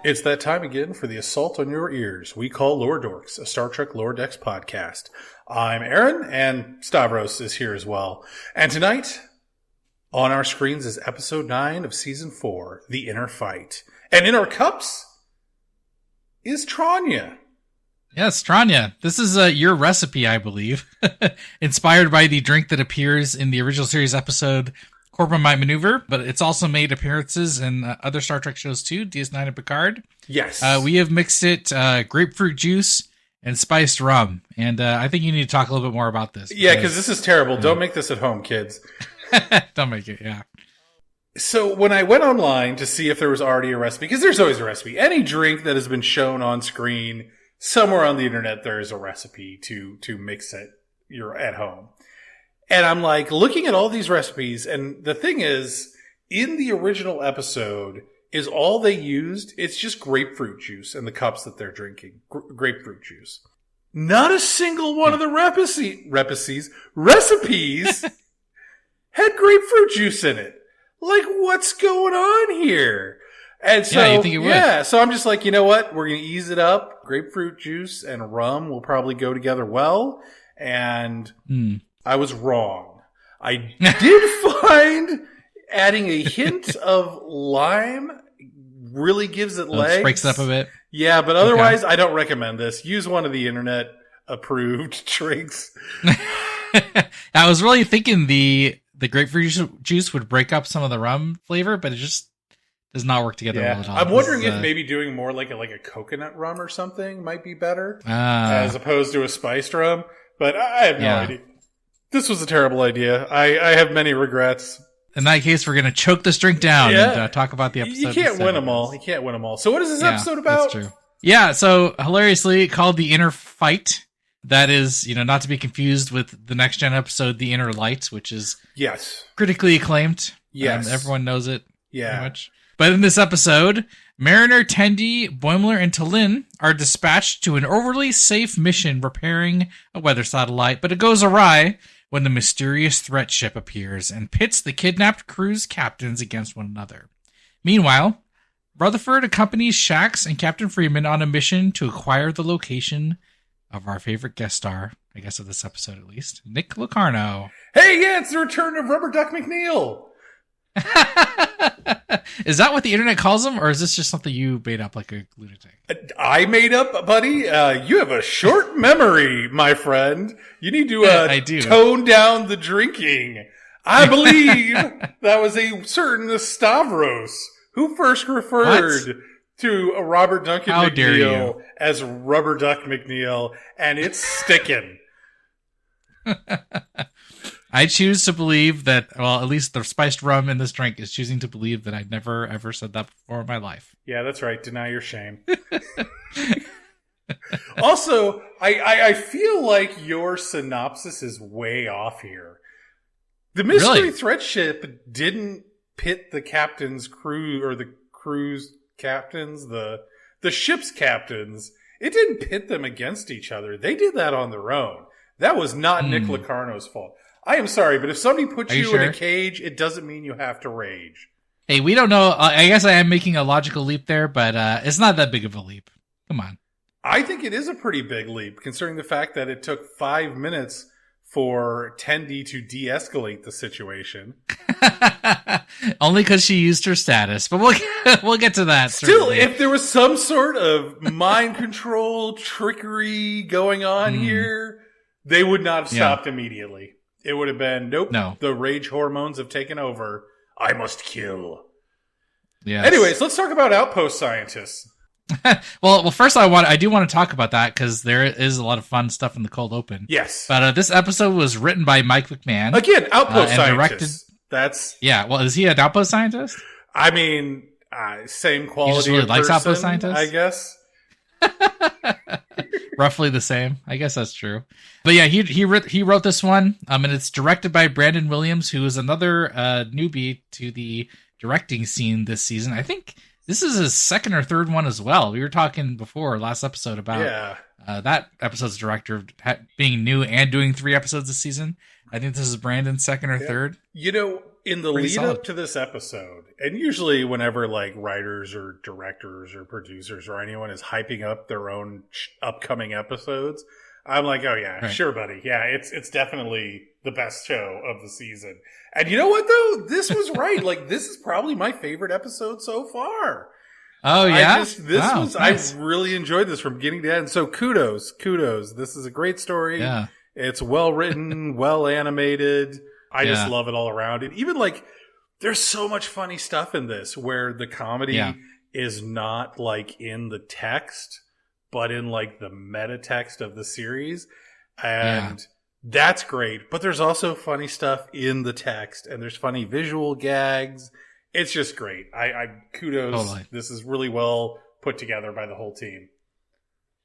It's that time again for the assault on your ears. We call Lower Dorks, a Star Trek Lower Decks podcast. I'm Aaron, and Stavros is here as well. And tonight, on our screens is episode 9 of season 4, The Inner Fight. And in our cups is Tranya. Yes, Tranya. This is your recipe, I believe. Inspired by the drink that appears in the original series episode, Corporal Might Maneuver, but it's also made appearances in other Star Trek shows too, DS9 and Picard. Yes. We have mixed it grapefruit juice and spiced rum. And I think you need to talk a little bit more about this. Yeah, because this is terrible. Don't make this at home, kids. Don't make it, yeah. So when I went online to see if there was already a recipe, because there's always a recipe. Any drink that has been shown on screen, somewhere on the internet, there is a recipe to mix it. You're at home. And I'm like looking at all these recipes, and the thing is, in the original episode, is all they used, it's just grapefruit juice in the cups that they're drinking. Grapefruit juice. Not a single one of the recipes had grapefruit juice in it. Like, what's going on here? And so, yeah, you think it would. Yeah, so I'm just like, you know what? We're going to ease it up. Grapefruit juice and rum will probably go together well. And I was wrong. I did find adding a hint of lime really gives it legs. Breaks it up a bit. Yeah, but otherwise, I don't recommend this. Use one of the internet approved drinks. I was really thinking the grapefruit juice would break up some of the rum flavor, but it just does not work together well at all. I'm wondering if maybe doing more like a coconut rum or something might be better as opposed to a spiced rum. But I have no idea. This was a terrible idea. I have many regrets. In that case, we're going to choke this drink down and talk about the episode. You can't win them all. You can't win them all. So what is this episode about? That's true. Yeah, so hilariously called The Inner Fight. That is, not to be confused with the next gen episode, The Inner Light, which is critically acclaimed. Yes. Everyone knows it. Yeah. Pretty much. But in this episode, Mariner, Tendi, Boimler, and T'Lyn are dispatched to an overly safe mission repairing a weather satellite, but it goes awry when the mysterious threat ship appears and pits the kidnapped crew's captains against one another. Meanwhile, Rutherford accompanies Shax and Captain Freeman on a mission to acquire the location of our favorite guest star, I guess of this episode at least, Nick Lucarno. Hey, yeah, it's the return of Rubber Duck McNeil. Is that what the internet calls him, or is this just something you made up like a lunatic? I made up, buddy. You have a short memory, my friend. You need to I do. Tone down the drinking. I believe that was a certain Stavros who first referred to Robert Duncan McNeil as Rubber Duck McNeil, and it's sticking. I choose to believe that, well, at least the spiced rum in this drink is choosing to believe that I never, ever said that before in my life. Yeah, that's right. Deny your shame. Also, I feel like your synopsis is way off here. The mystery threat ship didn't pit the captain's crew, or the crew's captains, the ship's captains. It didn't pit them against each other. They did that on their own. That was not Nick Lucarno's fault. I am sorry, but if somebody puts you in a cage, it doesn't mean you have to rage. Hey, we don't know. I guess I am making a logical leap there, but it's not that big of a leap. Come on. I think it is a pretty big leap, considering the fact that it took 5 minutes for Tendi to de-escalate the situation. Only because she used her status, but we'll get to that. Still, certainly. If there was some sort of mind control trickery going on here, they would not have stopped immediately. It would have been, no, the rage hormones have taken over. I must kill. Yes. Anyways, let's talk about outpost scientists. well, first I do want to talk about that because there is a lot of fun stuff in the cold open. Yes. But this episode was written by Mike McMahon. Again, outpost scientist. Directed. Is he an outpost scientist? I mean, same quality. He just really likes outpost scientists, I guess. Roughly the same. I guess that's true. But yeah, he wrote this one, and it's directed by Brandon Williams, who is another newbie to the directing scene this season. I think this is his second or third one as well. We were talking before last episode about that episode's director being new and doing 3 episodes this season. I think this is Brandon's second or third. in the Pretty lead solid. up to this episode, and usually whenever like writers or directors or producers or anyone is hyping up their own upcoming episodes, I'm like, oh yeah, Right. sure, buddy. Yeah, it's definitely the best show of the season. And you know what though? This was right. Like, this is probably my favorite episode so far. Oh yeah, I really enjoyed this from beginning to end. So kudos. This is a great story. Yeah. It's well written, well animated. I just Yeah. love it all around. And even like, there's so much funny stuff in this where the comedy is not like in the text, but in like the meta text of the series. And that's great. But there's also funny stuff in the text, and there's funny visual gags. It's just great. I kudos. Totally. This is really well put together by the whole team.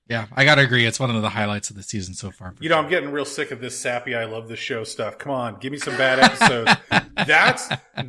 Yeah, I gotta agree. It's one of the highlights of the season so far. You know, I'm getting real sick of this sappy I love the show stuff. Come on, give me some bad episodes.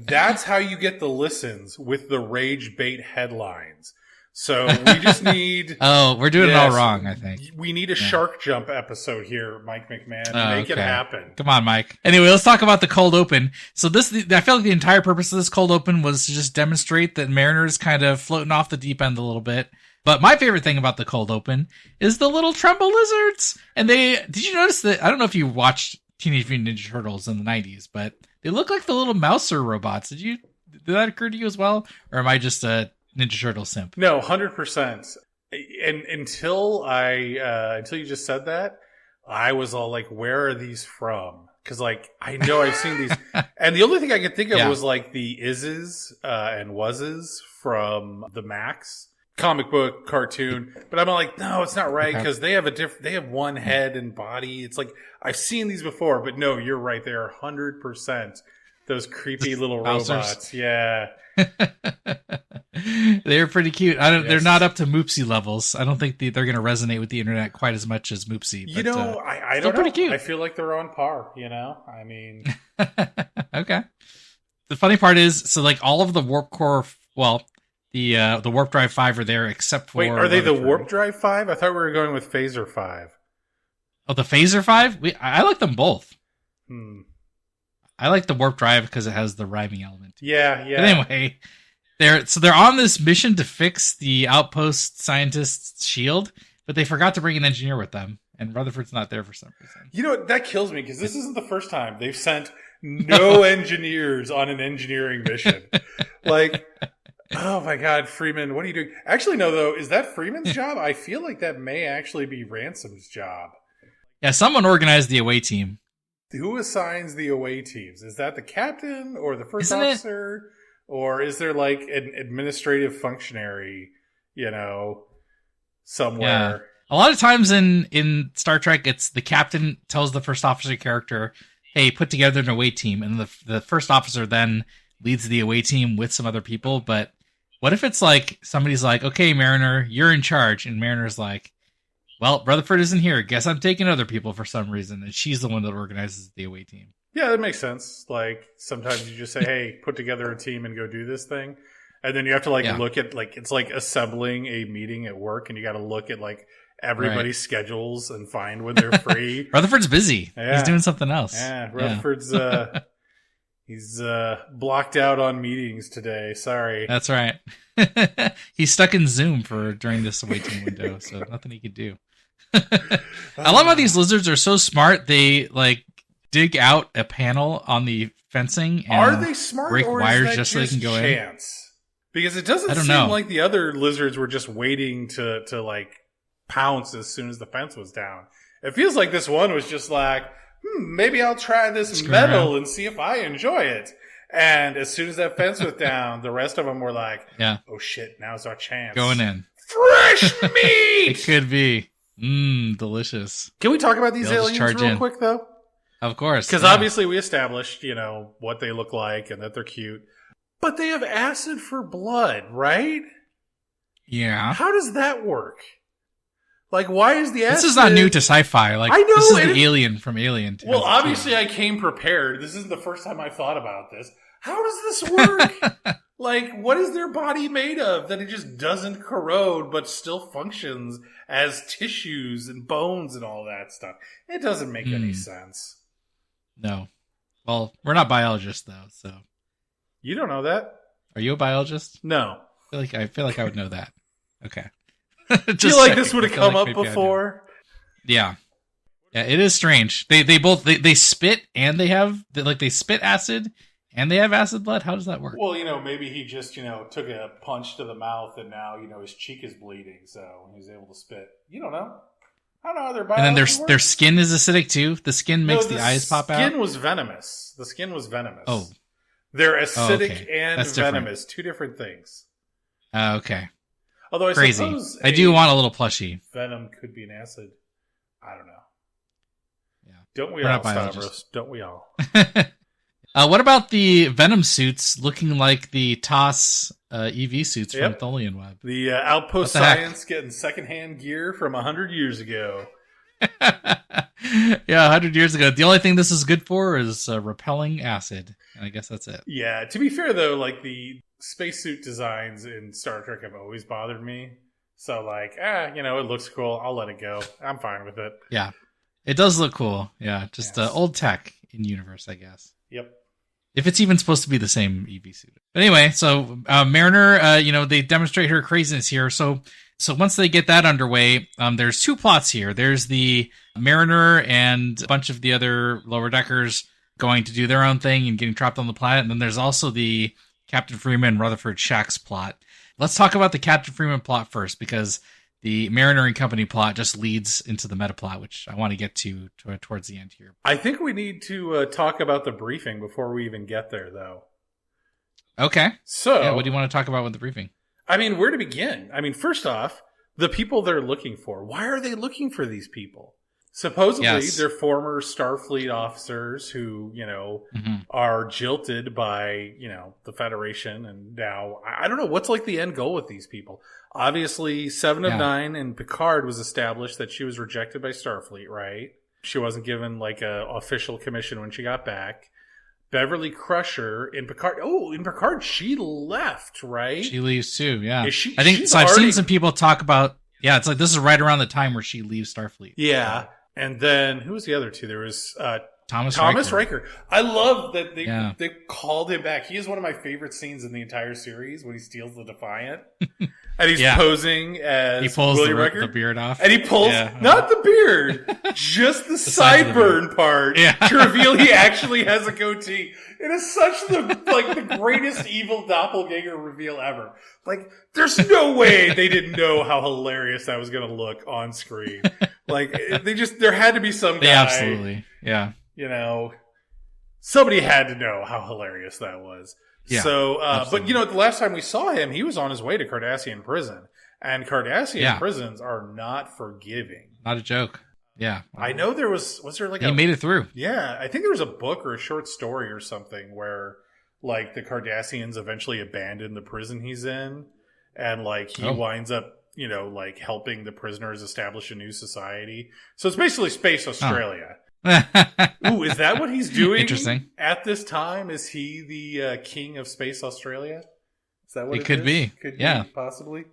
That's how you get the listens with the rage bait headlines. So we just need we're doing it all wrong, I think. We need a shark jump episode here, Mike McMahon. Make it happen. Come on, Mike. Anyway, let's talk about the cold open. So I feel like the entire purpose of this cold open was to just demonstrate that Mariner's kind of floating off the deep end a little bit. But my favorite thing about the cold open is the little tremble lizards. And did you notice that? I don't know if you watched Teenage Mutant Ninja Turtles in the 90s, but they look like the little mouser robots. Did that occur to you as well? Or am I just a Ninja Turtle simp? No, 100%. And until you just said that, I was all like, where are these from? Because like, I know I've seen these. And the only thing I could think of was like the ises and wases from the Max comic book cartoon, but I'm like, no, it's not right, because they have one head and body. It's like, I've seen these before, but no, you're right. They are 100% those creepy little robots. Yeah. They're pretty cute. They're not up to Moopsy levels. I don't think they're going to resonate with the internet quite as much as Moopsy. But, I don't know. Pretty cute. I feel like they're on par, I mean. Okay. The funny part is, so like all of the Warp Core, the Warp Drive 5 are there except for... Wait, are they the Warp Drive 5? I thought we were going with Phaser 5. Oh, the Phaser 5? I like them both. I like the Warp Drive because it has the rhyming element. Yeah. But anyway, they're on this mission to fix the outpost scientist's shield, but they forgot to bring an engineer with them, and Rutherford's not there for some reason. You know, that kills me, because this isn't the first time they've sent no engineers on an engineering mission. Like... Oh my God, Freeman, what are you doing? Actually, no, though. Is that Freeman's job? I feel like that may actually be Ransom's job. Yeah, someone organized the away team. Who assigns the away teams? Is that the captain or the first officer? Or is there like an administrative functionary, somewhere? Yeah. A lot of times in Star Trek, it's the captain tells the first officer character, hey, put together an away team. And the first officer then leads the away team with some other people. But what if it's like somebody's like, okay, Mariner, you're in charge, and Mariner's like, well, Rutherford isn't here, guess I'm taking other people for some reason, and she's the one that organizes the away team. Yeah, that makes sense. Like, sometimes you just say, hey, put together a team and go do this thing, and then you have to look at it's like assembling a meeting at work, and you got to look at like everybody's schedules and find when they're free. Rutherford's busy. He's doing something else. Yeah, Rutherford's he's blocked out on meetings today. Sorry. That's right. He's stuck in Zoom during this away team window, so nothing he could do. I love how these lizards are so smart. They like dig out a panel on the fencing. And are they smart, break or wires is that just so they can go chance? Because it doesn't seem like the other lizards were just waiting to like pounce as soon as the fence was down. It feels like this one was just like, maybe I'll try this metal and see if I enjoy it. And as soon as that fence was down, the rest of them were like, oh shit, now's our chance. Going in. Fresh meat! It could be. Delicious. Can we talk about these aliens real quick, though? Of course. Because obviously we established, what they look like and that they're cute. But they have acid for blood, right? Yeah. How does that work? Like, why is the acid... This is not new to sci-fi. Like, I know, this is the alien from Alien. Well, obviously I came prepared. This isn't the first time I've thought about this. How does this work? Like, what is their body made of that it just doesn't corrode but still functions as tissues and bones and all that stuff? It doesn't make any sense. No. Well, we're not biologists, though, so... You don't know that? Are you a biologist? No. I feel like I would know that. Okay. Do you like this would have come up before? Yeah. Yeah, it is strange. They both spit and they spit acid and they have acid blood. How does that work? Well, maybe he just, took a punch to the mouth and now, his cheek is bleeding, so he's able to spit. You don't know. I don't know how their biology And then their skin is acidic too. The skin makes the eyes pop out. The skin was venomous. Oh. They're acidic okay. and That's venomous. Two different things. Okay. Although I Crazy. suppose I do want a little plushie. Venom could be an acid. I don't know. Yeah. Don't we all, Stavros? Don't we all? What about the Venom suits looking like the TOS EV suits from Tholian Web? The Outpost Science getting secondhand gear from 100 years ago. Yeah, 100 years ago. The only thing this is good for is repelling acid. And I guess that's it. Yeah, to be fair, though, like the spacesuit designs in Star Trek have always bothered me. So, it looks cool. I'll let it go. I'm fine with it. Yeah, it does look cool. Yeah, just old tech in universe, I guess. Yep. If it's even supposed to be the same EV suit. But anyway, so Mariner, they demonstrate her craziness here. So once they get that underway, there's two plots here. There's the Mariner and a bunch of the other lower deckers going to do their own thing and getting trapped on the planet. And then there's also the Captain Freeman, Rutherford Shack's plot. Let's talk about the Captain Freeman plot first, because the Mariner and Company plot just leads into the Metaplot, which I want to get to towards the end here. I think we need to talk about the briefing before we even get there, though. Okay. So, what do you want to talk about with the briefing? I mean, where to begin? I mean, first off, the people they're looking for. Why are they looking for these people? Supposedly, they're former Starfleet officers who, are jilted by, the Federation. And now, I don't know, what's like the end goal with these people? Obviously, 7 of 9 and Picard was established that she was rejected by Starfleet, right? She wasn't given like a official commission when she got back. Beverly Crusher in Picard. Oh, in Picard, she left, right? She leaves too, yeah. I think so. I've seen some people talk about, it's like this is right around the time where she leaves Starfleet. Yeah. And then, who was the other two? There was Thomas Riker. I love that they called him back. He is one of my favorite scenes in the entire series when he steals the Defiant. And he's posing as he pulls William Riker. the beard off. And he pulls, not the beard, just the sideburn part to reveal he actually has a goatee. It is such the greatest evil doppelganger reveal ever. Like, there's no way they didn't know how hilarious that was going to look on screen. There had to be some guy. Absolutely. Yeah. Somebody had to know how hilarious that was. Yeah, so, but the last time we saw him, he was on his way to Cardassian prison. And Cardassian prisons are not forgiving. Not a joke. Yeah. I know there was there like he made it through. Yeah. I think there was a book or a short story or something where the Cardassians eventually abandon the prison he's in. And he winds up, helping the prisoners establish a new society. So it's basically Space Australia. Ooh, is that what he's doing? Interesting. At this time, is he the king of Space Australia? Is that what it could be? Could be, possibly.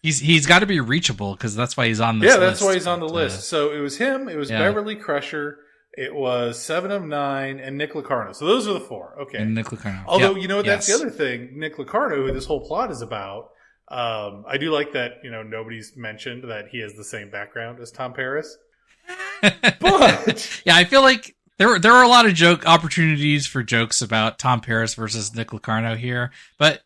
He's got to be reachable because that's why he's on this list. Yeah, that's why he's on the list. So it was him. It was Beverly Crusher. It was 7 of 9 and Nick Lucarno. So those are the 4. Okay. And Nick Lucarno. Although that's the other thing. Nick Lucarno, who this whole plot is about. I do like that. Nobody's mentioned that he has the same background as Tom Paris. But I feel like there are a lot of opportunities for jokes about Tom Paris versus Nick Lucarno here, but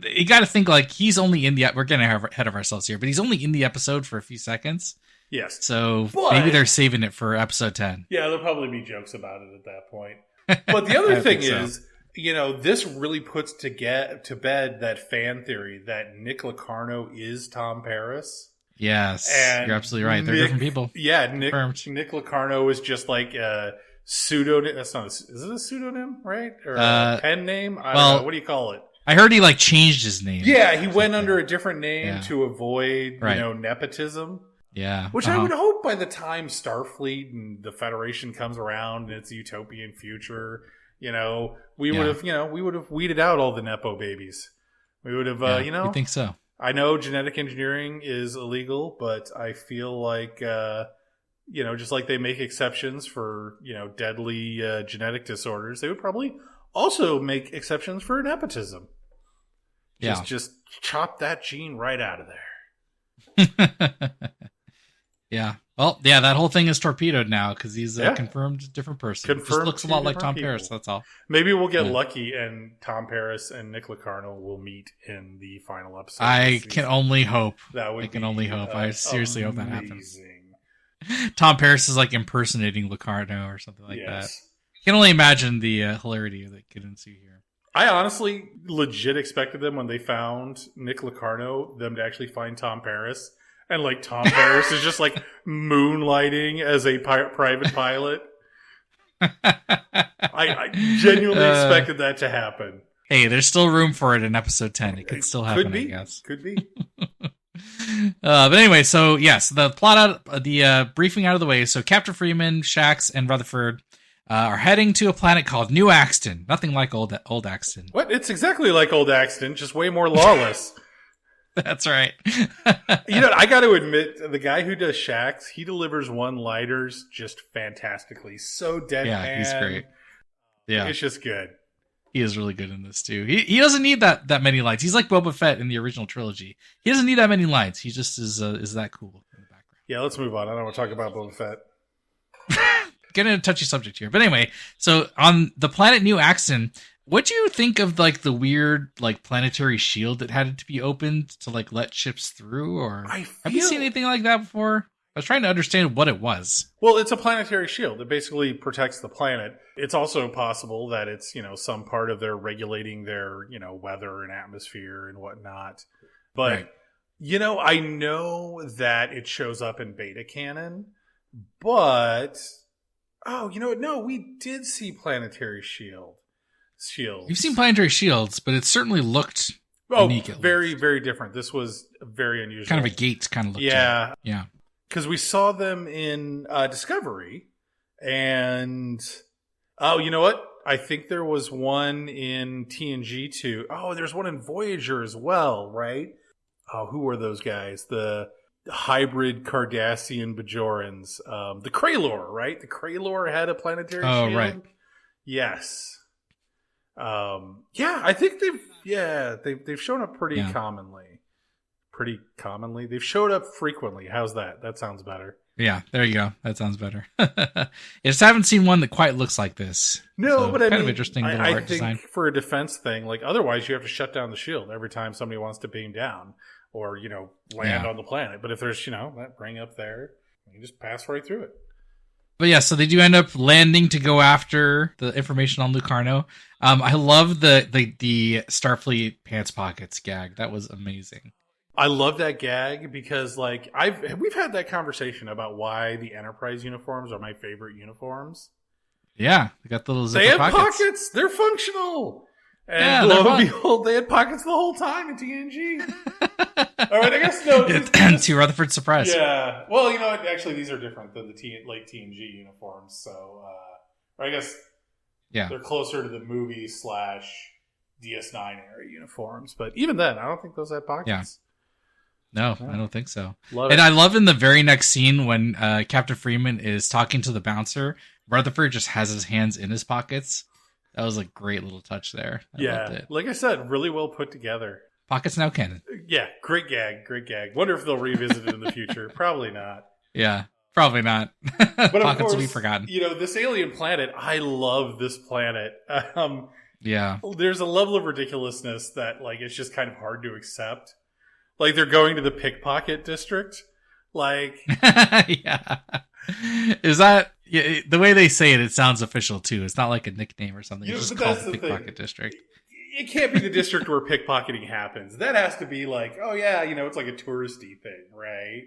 you got to think he's only in we're getting ahead of ourselves here, but he's only in the episode for a few seconds. Yes. So maybe they're saving it for episode 10. Yeah, there'll probably be jokes about it at that point. But the other thing is, this really puts to bed that fan theory that Nick Lucarno is Tom Paris. Yes, and you're absolutely right. They're different people. Yeah, Nick Lucarno is just like a pseudonym. That's not. Is it a pseudonym, right? Or a pen name? I don't know. What do you call it? I heard he changed his name. Yeah, he went under a different name to avoid nepotism. Yeah, which I would hope by the time Starfleet and the Federation comes around and it's a utopian future, we would have weeded out all the nepo babies. We would have, I think so. I know genetic engineering is illegal, but I feel like, just like they make exceptions for, deadly genetic disorders, they would probably Also make exceptions for nepotism. Yeah. Just chop that gene right out of there. Yeah. Well, yeah, that whole thing is torpedoed now because he's a confirmed different person. Just looks a lot like Tom Paris, that's all. Maybe we'll get lucky and Tom Paris and Nick Locarno will meet in the final episode. I can only hope. I seriously hope that happens. Tom Paris is like impersonating Lucarno or something like that. I can only imagine the hilarity that could ensue here. I honestly legit expected them when they found Nick Locarno, them to actually find Tom Paris. And like Tom Paris is just like moonlighting as a private pilot. I genuinely expected that to happen. Hey, there's still room for it in episode 10. It could still happen, I guess. Could be. But anyway, so yes, the plot out, the briefing out of the way. So Captain Freeman, Shax, and Rutherford are heading to a planet called New Axton. Nothing like old Axton. What? It's exactly like old Axton, just way more lawless. That's right. I got to admit, the guy who does Shax, he delivers one-liners just fantastically. So deadpan. Yeah, he's great. Yeah, it's just good. He is really good in this too. He doesn't need that many lines. He's like Boba Fett in the original trilogy. He doesn't need that many lines. He just is that cool in the background. Yeah, let's move on. I don't want to talk about Boba Fett. Getting a touchy subject here, but anyway. So on the planet New Axton. What do you think of like the weird like planetary shield that had to be opened to like let ships through? Or have you seen anything like that before? I was trying to understand what it was. Well, it's a planetary shield. It basically protects the planet. It's also possible that it's, some part of their regulating their, weather and atmosphere and whatnot. But, I know that it shows up in beta canon, but, no, we did see planetary shields. You've seen planetary shields, but it certainly looked unique. Very, very different. This was very unusual. Kind of a gate kind of looked. Yeah. Yeah. Because we saw them in Discovery, and you know what? I think there was one in TNG too. Oh, there's one in Voyager as well, right? Oh, who were those guys? The hybrid Cardassian Bajorans. The Kraylor, right? The Kraylor had a planetary shield. Oh, right. Yes. I think they've shown up pretty commonly. Pretty commonly. They've showed up frequently. How's that? That sounds better. Yeah, there you go. That sounds better. I just haven't seen one that quite looks like this. No, but kind of interesting little art design. I think for a defense thing, like otherwise you have to shut down the shield every time somebody wants to beam down or, land on the planet. But if there's, that ring up there, you just pass right through it. But yeah, so they do end up landing to go after the information on Lucarno. I love the Starfleet pants pockets gag. That was amazing. I love that gag because we've had that conversation about why the Enterprise uniforms are my favorite uniforms. Yeah, they got the little zipper They have pockets. They're functional. And lo and behold, they had pockets the whole time in TNG. All right, I guess no. To Rutherford's surprise. Yeah. Well, actually, these are different than the late TNG uniforms. So, I guess they're closer to the movie / DS9 era uniforms. But even then, I don't think those had pockets. Yeah. No, I don't think so. Love and it. I love in the very next scene when Captain Freeman is talking to the bouncer, Rutherford just has his hands in his pockets. That was a great little touch there. I loved it. Like I said, really well put together. Pockets now canon. Yeah, great gag. Wonder if they'll revisit it in the future. Probably not. Yeah, probably not. But Pockets of course, will be forgotten. This alien planet, I love this planet. Yeah. There's a level of ridiculousness that it's just kind of hard to accept. Like they're going to the pickpocket district. Yeah. Is that the way they say it? It sounds official too. It's not like a nickname or something. It's just called the pickpocket district. It can't be the district where pickpocketing happens. That has to be it's like a touristy thing, right?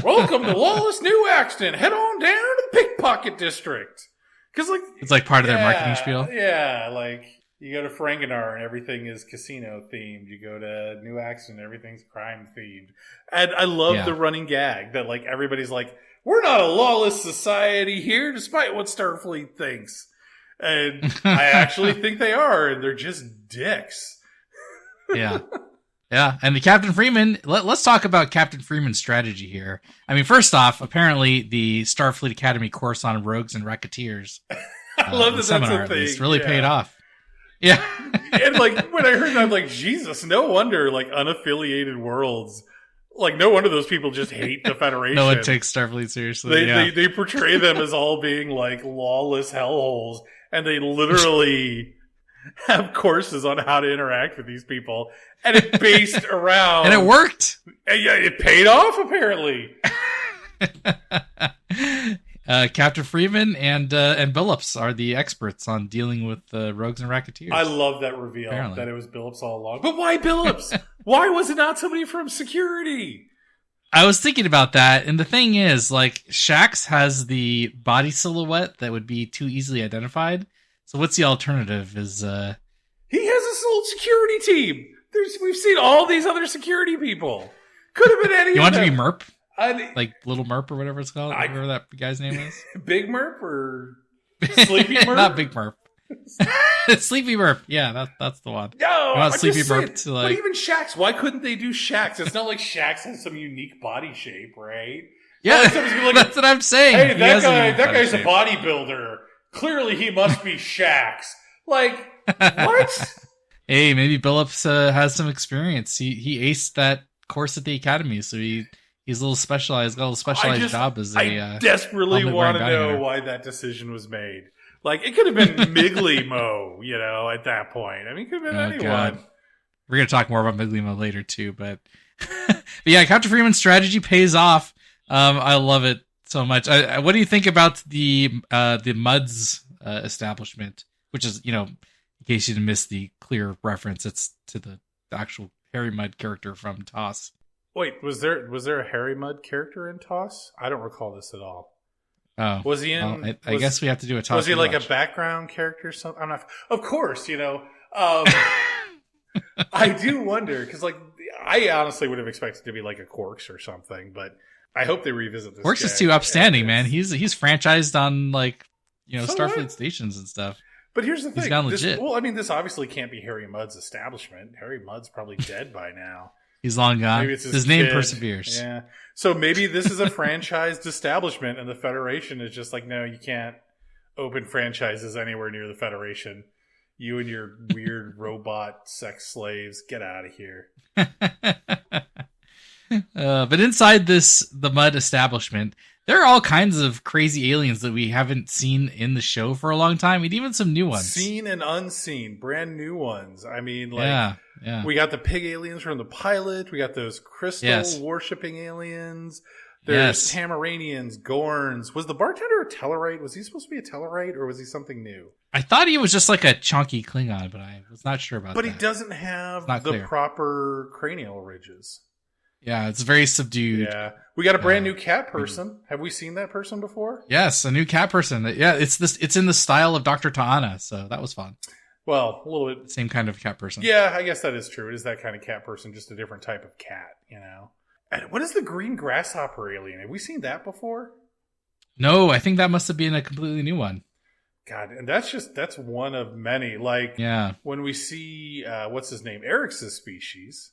Welcome to Lawless New Axton. Head on down to the pickpocket district. Because it's like part of their marketing spiel. Yeah, you go to Frankenar and everything is casino themed. You go to New Axton, everything's crime themed. And I love the running gag that everybody's like, we're not a lawless society here, despite what Starfleet thinks. And I actually think they are, and they're just dicks. Yeah. Yeah, and the Captain Freeman, let's talk about Captain Freeman's strategy here. I mean, first off, apparently the Starfleet Academy course on rogues and racketeers, I love that seminar that's a thing. really paid off. Yeah. And like when I heard that, I'm like, Jesus, no wonder like unaffiliated worlds, like no wonder those people just hate the Federation. No one takes Starfleet seriously. They portray them as all being like lawless hellholes, and they literally have courses on how to interact with these people, and it's based around, and it worked. And yeah, it paid off apparently. Captain Freeman and Billups are the experts on dealing with rogues and racketeers. I love that reveal Apparently. that it was Billups all along. But why Billups? Why was it not somebody from security? I was thinking about that, and the thing is, like, Shax has the body silhouette that would be too easily identified. So what's the alternative? Is he has his old security team. We've seen all these other security people. Could have been any. You of want them. to be Merp? Like Little Merp or whatever it's called? Whatever that guy's name is? Big Merp or Sleepy Merp? Not Big Merp. Sleepy Merp. Yeah, that's the one. No, I'm Sleepy Merp to like. But even Shax, why couldn't they do Shax? It's not like Shax has some unique body shape, right? Yeah, like, that's what I'm saying. Hey, that guy's a bodybuilder. Clearly, he must be Shax. Like, what? Hey, maybe Billups has some experience. He aced that course at the academy, so he's a little specialized. Got a little specialized job as a. I desperately want to know why that decision was made. Like, it could have been Miggly Mo, at that point. I mean, it could have been anyone. God. We're going to talk more about Miggly Mo later, too, but yeah, Captain Freeman's strategy pays off. I love it so much. What do you think about the Muds establishment, which is, in case you didn't miss the clear reference, it's to the actual Harry Mudd character from TOS. Wait, was there a Harry Mudd character in TOS? I don't recall this at all. Oh, was he in? Well, I guess we have to do a TOS. Was he like a background character? Or something? I'm not. Of course, I do wonder because, like, I honestly would have expected to be like a Quarks or something, but I hope they revisit this. Quarks is too upstanding, man. He's franchised on like So Starfleet what? Stations and stuff. But here's the thing. He's gone legit. This obviously can't be Harry Mudd's establishment. Harry Mudd's probably dead by now. He's long gone. Maybe it's his name kid. perseveres. Yeah. So maybe this is a franchised establishment, and the Federation is just like, no, you can't open franchises anywhere near the Federation. You and your weird robot sex slaves, get out of here. But inside the Mudd establishment, there are all kinds of crazy aliens that we haven't seen in the show for a long time, and even some new ones. Seen and unseen, brand new ones. I mean, like, yeah. We got the pig aliens from the pilot. We got those crystal worshipping aliens. There's Tamaranians, Gorns. Was the bartender a Tellarite? Was he supposed to be a Tellarite, or was he something new? I thought he was just like a chunky Klingon, but I was not sure about that. But he doesn't have the proper cranial ridges. Yeah, it's very subdued. Yeah. We got a brand new cat person. Have we seen that person before? Yes, a new cat person. Yeah, it's in the style of Dr. Ta'ana, so that was fun. Well, a little bit. Same kind of cat person. Yeah, I guess that is true. It is that kind of cat person, just a different type of cat, And what is the green grasshopper alien? Have we seen that before? No, I think that must have been a completely new one. God, and that's one of many. Like, when we see, what's his name? Eric's species.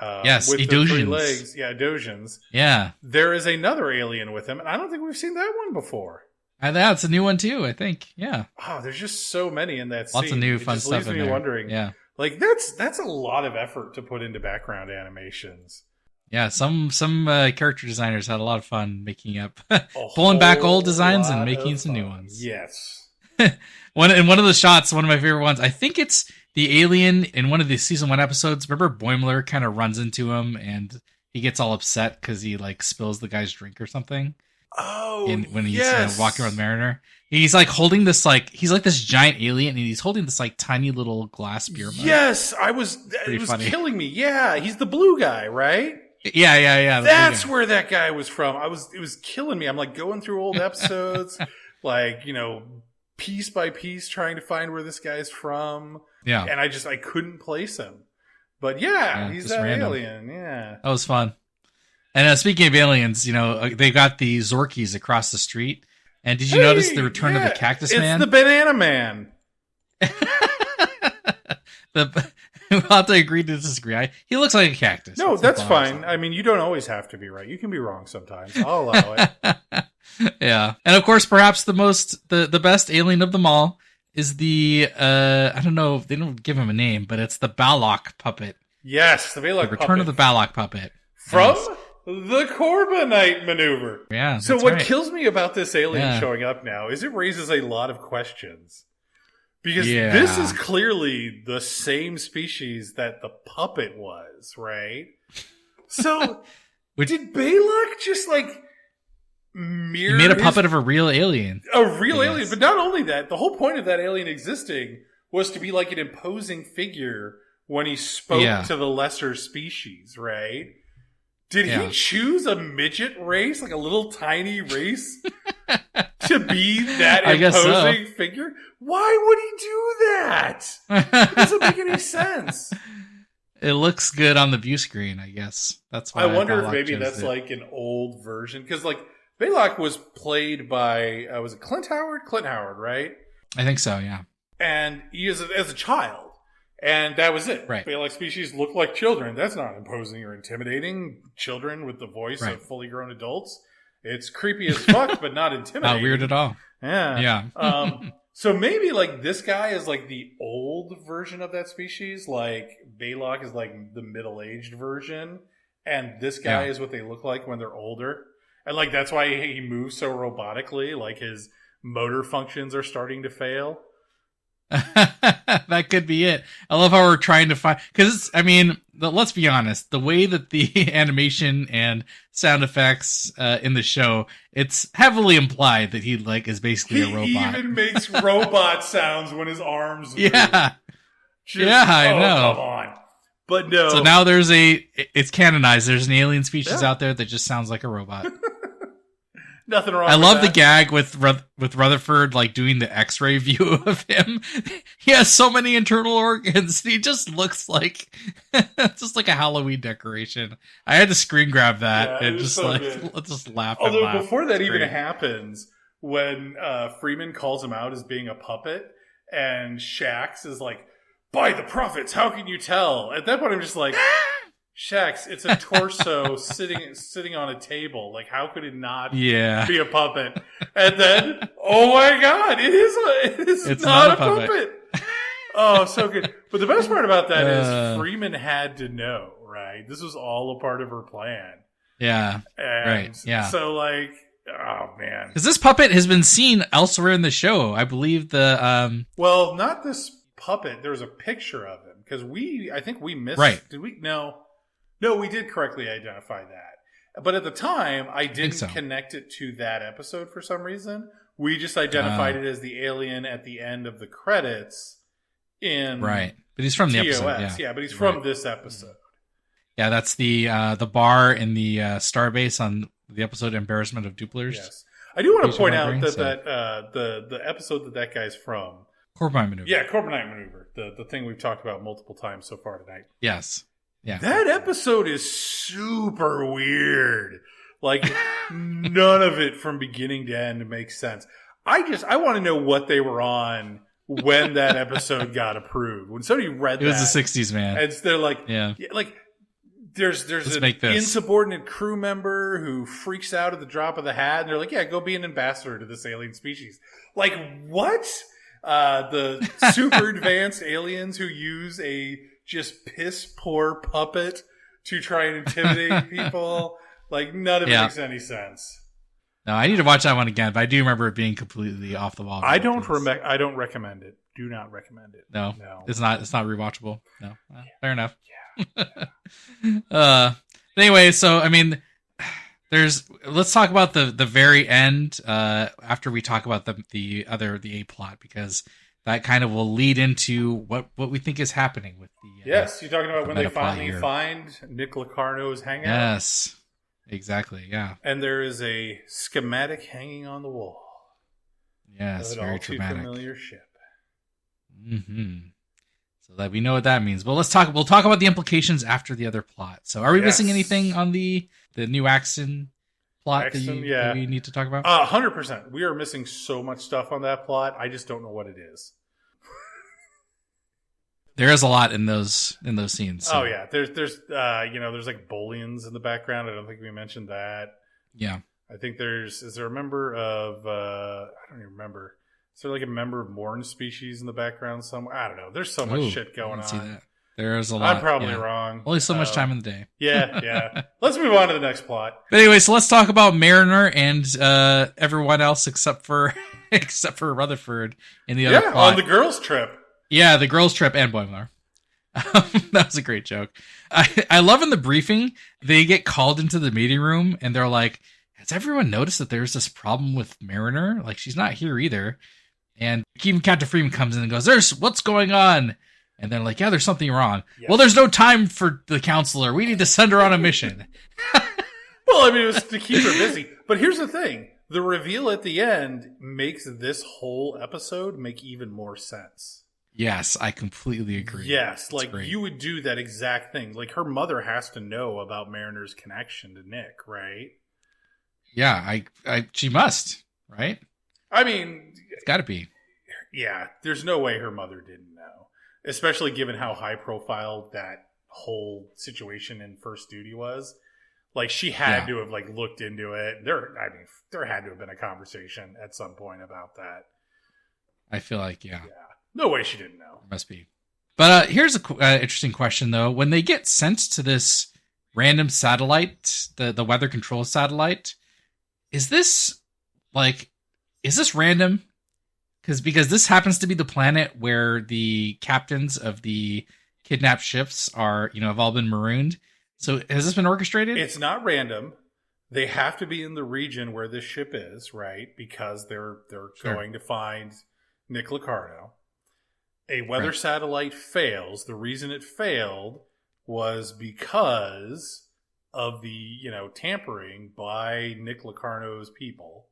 Yes, with Edosians. the 3 legs. Yeah, Edosians. Yeah. There is another alien with him, and I don't think we've seen that one before. That's a new one too, I think. Yeah. Oh, there's just so many in that scene. Lots of new fun stuff in there. Leaves me wondering. Yeah. Like, that's a lot of effort to put into background animations. Yeah, some character designers had a lot of fun making up, pulling back old designs and making some new ones. Yes. One of the shots, one of my favorite ones, I think it's the alien in one of the season 1 episodes. Remember Boimler kind of runs into him and he gets all upset because he like spills the guy's drink or something. Oh, when he's walking around Mariner, he's like holding this he's like this giant alien and he's holding this like tiny little glass beer mug. Yes, it was funny. Killing me. Yeah, he's the blue guy, right? Yeah. That's where that guy was from. It was killing me. I'm like going through old episodes, like, piece by piece trying to find where this guy's from. Yeah. And I couldn't place him. But yeah he's that random alien. Yeah. That was fun. And speaking of aliens, they got the Zorkies across the street. And did you notice the return of the Cactus Man? It's the Banana Man. We'll have to agree to disagree. He looks like a cactus. No, that's fine. I mean, you don't always have to be right. You can be wrong sometimes. I'll allow it. Yeah. And of course, perhaps the best alien of them all is the I don't know, they don't give him a name, but it's the Balok puppet. Yes, the Balok The Return of the Balok puppet. From Yes. the Corbinite maneuver. Yeah. So that's what right. kills me about this alien Yeah. showing up now is it raises a lot of questions. Because Yeah. this is clearly the same species that the puppet was, right? So did Balok just like mirror He made a puppet of a real alien. a real Yes. alien? But not only that, the whole point of that alien existing was to be like an imposing figure when he spoke Yeah. to the lesser species, right? Did Yeah. he choose a midget race, like a little tiny race, to be that I guess so. imposing figure? Why would he do that? It doesn't make any sense. It looks good on the view screen, I guess. That's why I wonder if Balok maybe chose that's it. like an old version. Because, like, Balok was played by, was it Clint Howard? Clint Howard, right? I think so, yeah. And he is as a child. And that was it. Right. Balok species look like children. That's not imposing or intimidating. Children with the voice Right. of fully grown adults. It's creepy as fuck, but not intimidating. Not weird at all. Yeah. Yeah. So maybe like this guy is like the old version of that species. Like Balok is like the middle-aged version. And this guy Yeah. is what they look like when they're older. And like that's why he moves so robotically. Like his motor functions are starting to fail. That could be it. I love how we're trying to find, because I mean, let's be honest, the way that the animation and sound effects in the show, it's heavily implied that he like is basically a robot. He even makes robot sounds when his arms move. Yeah. Just, Yeah, I know. Come on. But no. So now it's canonized. There's an alien species out there that just sounds like a robot. Nothing wrong I with love that. the gag with Rutherford, like doing the X-ray view of him. He has so many internal organs. He just looks like just like a Halloween decoration. I had to screen grab that Yeah, it and was just so like good. let's just laugh. Although and laugh. before that It's even great. happens, when Freeman calls him out as being a puppet, and Shax is like, "By the prophets, how can you tell?" At that point, I'm just like, "Shax, it's a torso sitting on a table. Like, how could it not Yeah, be a puppet?" And then, oh my god, it's not a puppet. Oh, so good. But the best part about that is Freeman had to know, right? This was all a part of her plan. yeah. And Right, yeah. So, like, oh, man. Because this puppet has been seen elsewhere in the show. I believe the Well, not this puppet. There was a picture of him. Because I think we missed. Right. Did we? No, we did correctly identify that. But at the time, I didn't so. connect it to that episode for some reason. We just identified it as the alien at the end of the credits in right, but he's from the TOS. episode. Yeah, but he's from this episode. Yeah, that's the bar in the Starbase on the episode "Embarrassment of Duplers." Yes, I do want to Case point of out remembering, that the episode that guy's from. Corbine maneuver. Yeah, Corbinite maneuver. The thing we've talked about multiple times so far tonight. Yes. Yeah. That episode is super weird. Like none of it from beginning to end makes sense. I want to know what they were on when that episode got approved. When somebody read It was the 60s, man. and they're like, Yeah. like there's an make this. insubordinate crew member who freaks out at the drop of the hat, and they're like, yeah, go be an ambassador to this alien species. Like what? The super advanced aliens who use a just piss poor puppet to try and intimidate people. Like none of it makes any sense. No, I need to watch that one again, but I do remember it being completely off the wall. I don't recommend it. Do not recommend it. No, No. it's not rewatchable. No, fair enough. Anyway, so I mean, let's talk about the very end after we talk about the A plot, because that kind of will lead into what we think is happening with the Yes, you're talking about when they Metaplot finally here. find Nick Lucarno's hangout. Yes, exactly. Yeah. And there is a schematic hanging on the wall. Yes, of an very all too dramatic. familiar ship. So that we know what that means. But we'll talk about the implications after the other plot. So are we missing anything on the new Axon plot that we need to talk about? 100%. We are missing so much stuff on that plot. I just don't know what it is. There is a lot in those scenes. So. Oh yeah, there's there's like Booleans in the background. I don't think we mentioned that. Yeah. I think is there a member of I don't even remember. Is there like a member of Morn species in the background somewhere? I don't know. There's so much shit going on. See that. There's a lot. I'm probably wrong. Only so much time in the day. Yeah. Let's move on to the next plot. But anyway, so let's talk about Mariner and everyone else except for Rutherford in the other plot. On the girls' trip. Yeah, the girls' trip and Boimler. That was a great joke. I love in the briefing, they get called into the meeting room and they're like, has everyone noticed that there's this problem with Mariner? Like, she's not here either. And even Captain Freeman comes in and goes, what's going on? And they're like, yeah, there's something wrong. Yes. Well, there's no time for the counselor. We need to send her on a mission. Well, I mean, it was to keep her busy. But here's the thing. The reveal at the end makes this whole episode make even more sense. Yes, I completely agree. Yes, That's like great. you would do that exact thing. Like her mother has to know about Mariner's connection to Nick, right? Yeah, she must, right? I mean, it's got to be. Yeah, there's no way her mother didn't know. Especially given how high profile that whole situation in First Duty was. Like, she had to have, like, looked into it. There had to have been a conversation at some point about that. I feel like, yeah. No way she didn't know. Must be. But here's a interesting question, though. When they get sent to this random satellite, the weather control satellite, is this random? Because this happens to be the planet where the captains of the kidnapped ships are, have all been marooned. So has this been orchestrated? It's not random. They have to be in the region where this ship is, right? Because they're going to find Nick Lucarno. A weather satellite fails. The reason it failed was because of the, tampering by Nick Lucarno's people.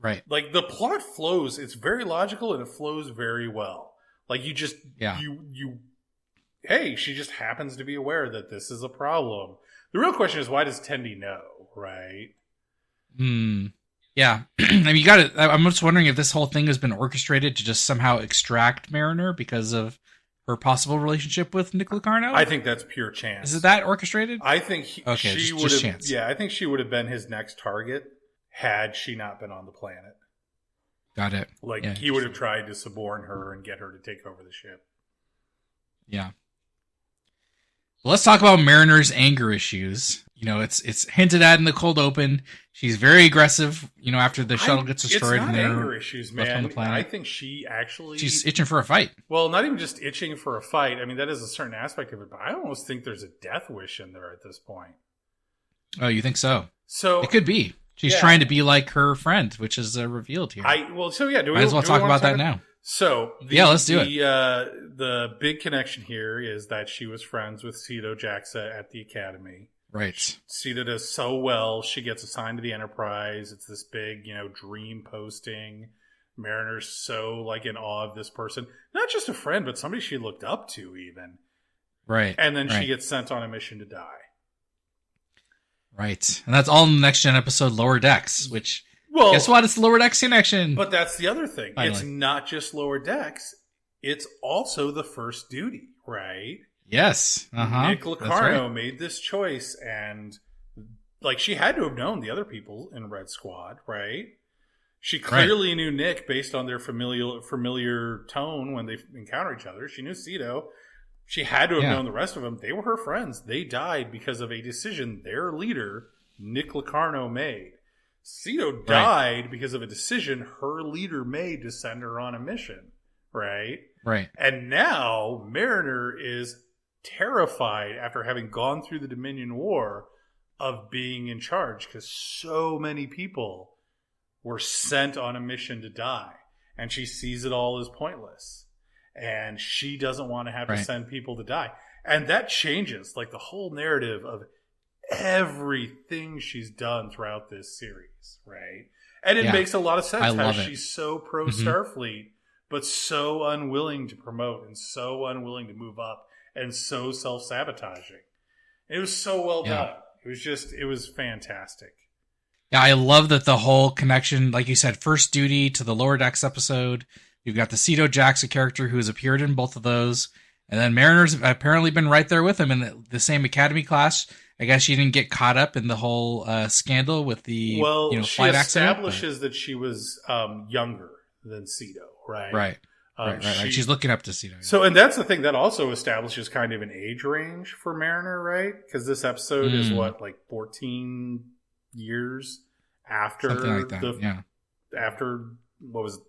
Right. Like, the plot flows. It's very logical and it flows very well. Like, you just, hey, she just happens to be aware that this is a problem. The real question is, why does Tendi know, right? Yeah. I mean, I'm just wondering if this whole thing has been orchestrated to just somehow extract Mariner because of her possible relationship with Nick Lucarno. I think that's pure chance. Is it that orchestrated? I think she would have. Chance. Yeah, I think she would have been his next target had she not been on the planet. Got it. Like, he would have tried to suborn her and get her to take over the ship. Yeah. Well, let's talk about Mariner's anger issues. It's hinted at in the cold open. She's very aggressive, after the shuttle gets destroyed. It's not and anger issues, man. On the planet. I think she's itching for a fight. Well, not even just itching for a fight. I mean, that is a certain aspect of it, but I almost think there's a death wish in there at this point. Oh, you think so? So it could be. She's trying to be like her friend, which is revealed here. Might as well talk about that now. So let's do it. The big connection here is that she was friends with Cito Jaxa at the Academy. Right. Cito does so well. She gets assigned to the Enterprise. It's this big, dream posting. Mariner's so in awe of this person. Not just a friend, but somebody she looked up to even. Right. And then she gets sent on a mission to die. Right. And that's all in the next gen episode, Lower Decks, which, guess what? It's the Lower Decks connection. But that's the other thing. Finally. It's not just Lower Decks. It's also the First Duty, right? Yes. Nick Lucarno made this choice, and she had to have known the other people in Red Squad, right? She clearly knew Nick based on their familiar tone when they encounter each other. She knew Cito. She had to have known the rest of them. They were her friends. They died because of a decision their leader, Nick Lucarno, made. Cito died because of a decision her leader made to send her on a mission, right? Right. And now Mariner is terrified after having gone through the Dominion War of being in charge because so many people were sent on a mission to die. And she sees it all as pointless. And she doesn't want to have to send people to die. And that changes, the whole narrative of everything she's done throughout this series, right? And it makes a lot of sense how she's so pro-Starfleet, but so unwilling to promote and so unwilling to move up and so self-sabotaging. It was so well done. It was fantastic. Yeah, I love that the whole connection, like you said, First Duty to the Lower Decks episode. You've got the Cito Jaxa character who has appeared in both of those. And then Mariner's apparently been right there with him in the same Academy class. I guess she didn't get caught up in the whole scandal with the flight accident. She establishes that she was younger than Cedo, right? Right. Right. She's looking up to Cedo. So, and that's the thing that also establishes kind of an age range for Mariner, right? Because this episode is what, like 14 years after something like that. After what was,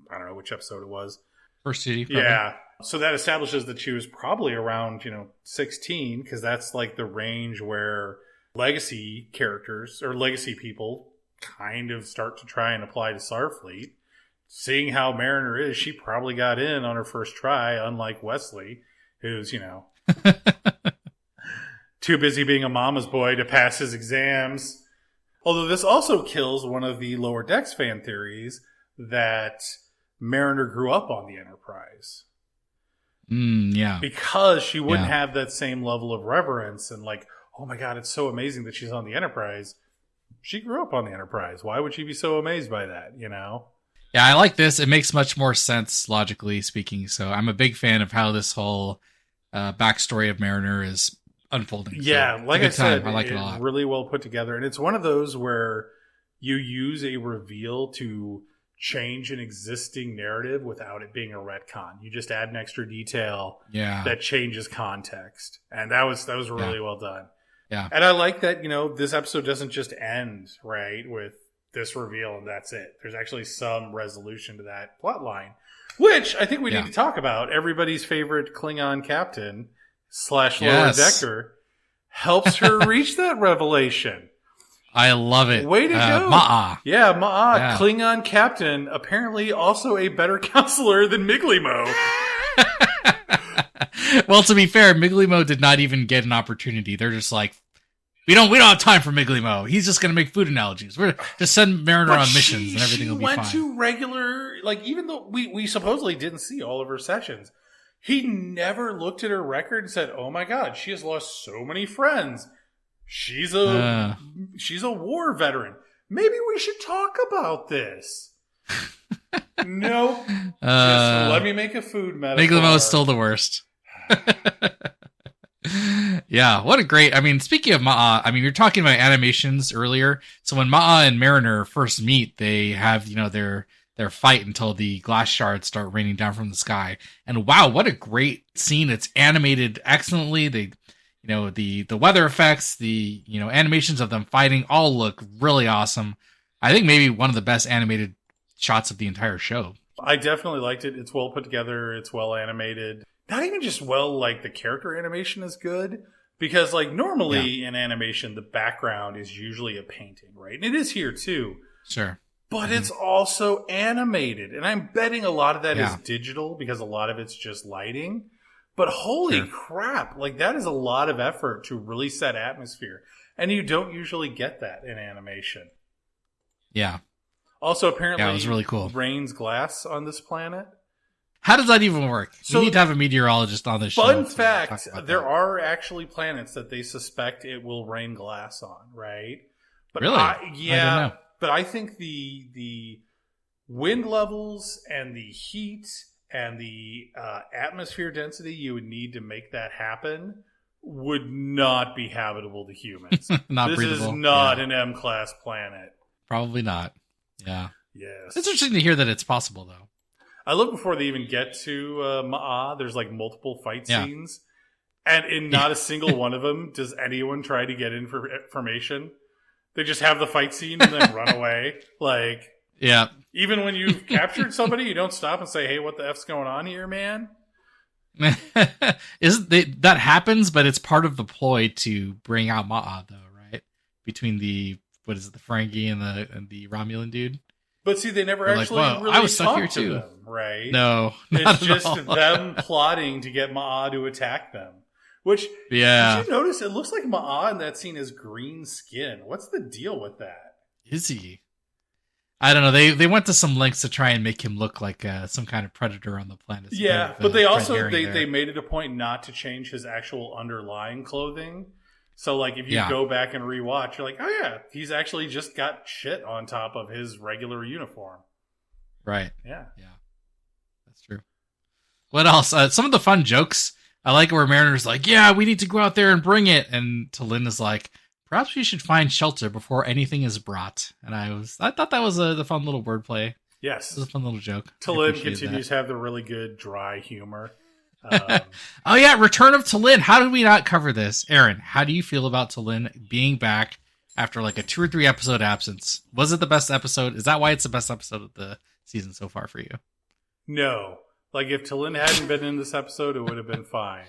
I don't know which episode it was. First city. Probably. Yeah. So that establishes that she was probably around, 16, because that's like the range where legacy characters or legacy people kind of start to try and apply to Starfleet. Seeing how Mariner is, she probably got in on her first try, unlike Wesley, who's, too busy being a mama's boy to pass his exams. Although this also kills one of the Lower Decks fan theories that Mariner grew up on the Enterprise. Yeah. Because she wouldn't have that same level of reverence and like, oh my God, it's so amazing that she's on the Enterprise. She grew up on the Enterprise. Why would she be so amazed by that, Yeah, I like this. It makes much more sense, logically speaking. So I'm a big fan of how this whole backstory of Mariner is unfolding. Yeah, so like I said, I like it a lot. Really well put together. And it's one of those where you use a reveal to change an existing narrative without it being a retcon. You just add an extra detail that changes context. And that was really well done. Yeah. And I like that, this episode doesn't just end, right, with this reveal and that's it. There's actually some resolution to that plot line, which I think we need to talk about. Everybody's favorite Klingon captain / Lower Decker helps her reach that revelation. I love it. Way to go. Ma'a. Yeah, Ma'a, yeah. Klingon captain, apparently also a better counselor than Miglimo. Well, to be fair, Miglimo did not even get an opportunity. They're just like, we don't have time for Miglimo. He's just going to make food analogies. We're just send Mariner on missions and everything will be fine. She went to regular, even though we supposedly didn't see all of her sessions, he never looked at her record and said, oh my God, she has lost so many friends. She's a war veteran. Maybe we should talk about this. Nope. Just let me make a food metaphor. Miglimo is still the worst. Yeah, what a great... speaking of Ma'a, you're talking about animations earlier. So when Ma'a and Mariner first meet, they have, their fight until the glass shards start raining down from the sky. And wow, what a great scene. It's animated excellently. They... the weather effects, the, animations of them fighting all look really awesome. I think maybe one of the best animated shots of the entire show. I definitely liked it. It's well put together. It's well animated. Not even just well, the character animation is good. Because, normally in animation, the background is usually a painting, right? And it is here, too. Sure. But it's also animated. And I'm betting a lot of that is digital because a lot of it's just lighting. But holy crap, that is a lot of effort to really set atmosphere. And you don't usually get that in animation. Yeah. Also, apparently, it was really cool. Rains glass on this planet. How does that even work? So, we need to have a meteorologist on this show. Fun fact, there are actually planets that they suspect it will rain glass on, right? But really? I don't know. But I think the wind levels and the heat and the atmosphere density you would need to make that happen would not be habitable to humans. This breathable. Is not an M-class planet. Probably not. Yeah. Yes. It's interesting to hear that it's possible, though. I love before they even get to Ma'a, there's multiple fight scenes. And in not a single one of them does anyone try to get information. They just have the fight scene and then run away. Yeah. Even when you've captured somebody, you don't stop and say, hey, what the F's going on here, man? That happens, but it's part of the ploy to bring out Ma'a, though, right? Between the Ferengi and the Romulan dude. But see, they never actually really I was stuck here to too. them, right? No, it's just them plotting to get Ma'a to attack them. Which, did you notice? It looks like Ma'a in that scene has green skin. What's the deal with that? Is he? I don't know. They went to some lengths to try and make him look like some kind of predator on the planet. Yeah, but they also they made it a point not to change his actual underlying clothing. So, if you go back and rewatch, you're like, oh yeah, he's actually just got shit on top of his regular uniform. Right. Yeah. Yeah. That's true. What else? Some of the fun jokes. I like where Mariner's like, yeah, we need to go out there and bring it. And T'Lyn is like, perhaps we should find shelter before anything is brought. And I thought that was the fun little wordplay. Yes. It was a fun little joke. Talin continues to have the really good dry humor. Oh yeah, Return of Talin. How did we not cover this? Aaron, how do you feel about Talin being back after like a 2 or 3 episode absence? Was it the best episode? Is that why it's the best episode of the season so far for you? No. Like, if Talin hadn't been in this episode, it would have been fine.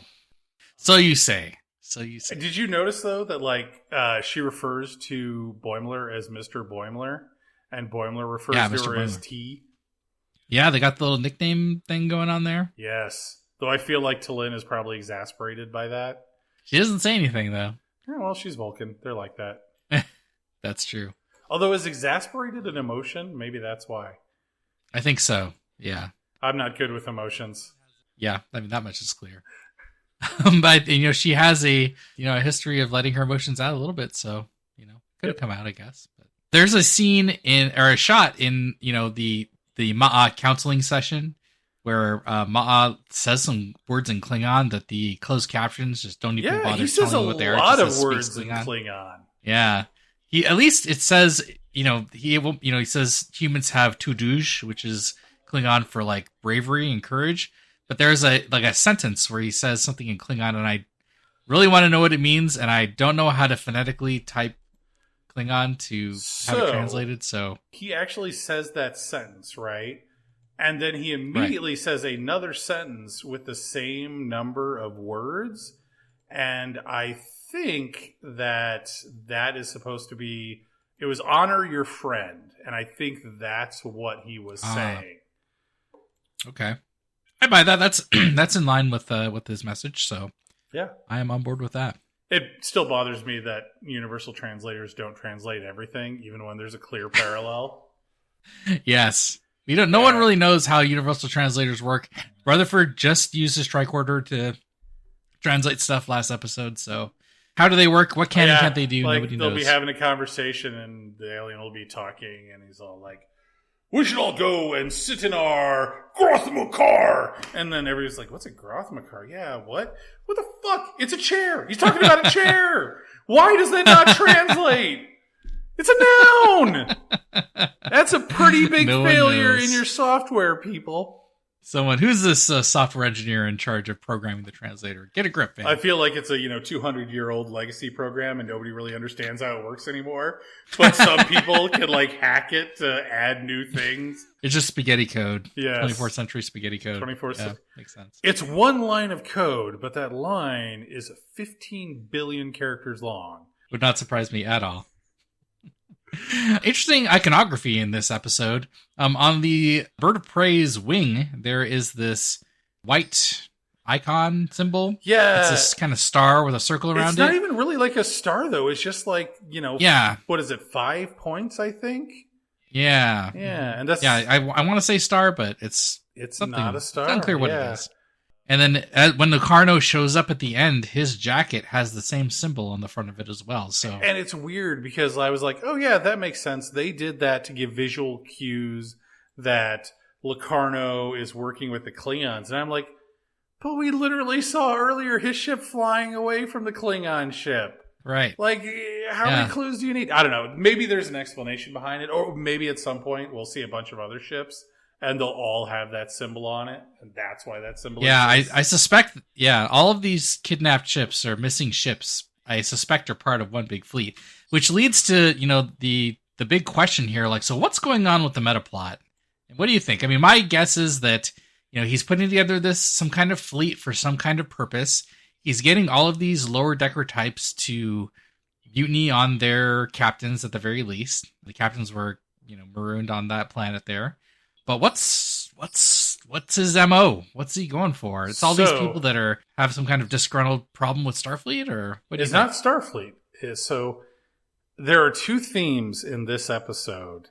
So you say. Did you notice, though, that, like, she refers to Boimler as Mr. Boimler, and Boimler refers to her as T? Yeah, they got the little nickname thing going on there. Yes. Though I feel like Talin is probably exasperated by that. She doesn't say anything, though. Yeah, well, she's Vulcan. They're like that. That's true. Although, is exasperated an emotion? Maybe that's why. I think so, yeah. I'm not good with emotions. Yeah, I mean, that much is clear. But, she has a history of letting her emotions out a little bit, so, could have come out, I guess. But there's a scene a shot in, the Ma'a counseling session where Ma'a says some words in Klingon that the closed captions just don't even bother telling you what they are. He says a lot of words in Klingon. Yeah. At least it says, he says humans have tuduj, which is Klingon for like bravery and courage. But there's a sentence where he says something in Klingon, and I really want to know what it means, and I don't know how to phonetically type Klingon to have it translated. So he actually says that sentence, right? And then he immediately says another sentence with the same number of words. And I think that is supposed to be, it was honor your friend. And I think that's what he was saying. Okay. I buy that. That's in line with his message. So yeah, I am on board with that. It still bothers me that universal translators don't translate everything, even when there's a clear parallel. Yes. No one really knows how universal translators work. Rutherford just used his tricorder to translate stuff last episode, so how do they work? What can and can't they do? Nobody knows. They'll be having a conversation, and the alien will be talking, and he's all like, "We should all go and sit in our Grothmakar." And then everybody's like, "What's a Grothmakar?" Yeah, what? What the fuck? It's a chair. He's talking about a chair. Why does that not translate? It's a noun. That's a pretty big failure in your software, people. Someone who's this software engineer in charge of programming the translator? Get a grip, man. I feel like it's a 200-year-old legacy program, and nobody really understands how it works anymore. But some people can hack it to add new things. It's just spaghetti code. Yes. 24th century spaghetti code. 24th century. Makes sense. It's one line of code, but that line is 15 billion characters long. Would not surprise me at all. Interesting iconography in this episode. On the bird of prey's wing, there is this white icon symbol. Yeah. It's this kind of star with a circle around it. It's not even really like a star, though. It's just yeah. What is it, 5 points, I think? Yeah. Yeah. And that's. Yeah, I want to say star, but it's not a star. It's unclear what it is. And then when Lucarno shows up at the end, his jacket has the same symbol on the front of it as well. So, and it's weird because I was like, oh yeah, that makes sense. They did that to give visual cues that Locarno is working with the Klingons. And I'm like, but we literally saw earlier his ship flying away from the Klingon ship. Right. Like, how many clues do you need? I don't know. Maybe there's an explanation behind it. Or maybe at some point we'll see a bunch of other ships. And they'll all have that symbol on it, and that's why that symbol exists. I suspect, all of these kidnapped ships or missing ships, I suspect are part of one big fleet, which leads to, the big question here, so what's going on with the Metaplot? What do you think? I mean, my guess is that, he's putting together some kind of fleet for some kind of purpose. He's getting all of these lower decker types to mutiny on their captains at the very least. The captains were, marooned on that planet there. But what's his MO? What's he going for? It's all these people that have some kind of disgruntled problem with Starfleet, or what? It's not Starfleet. So there are 2 themes in this episode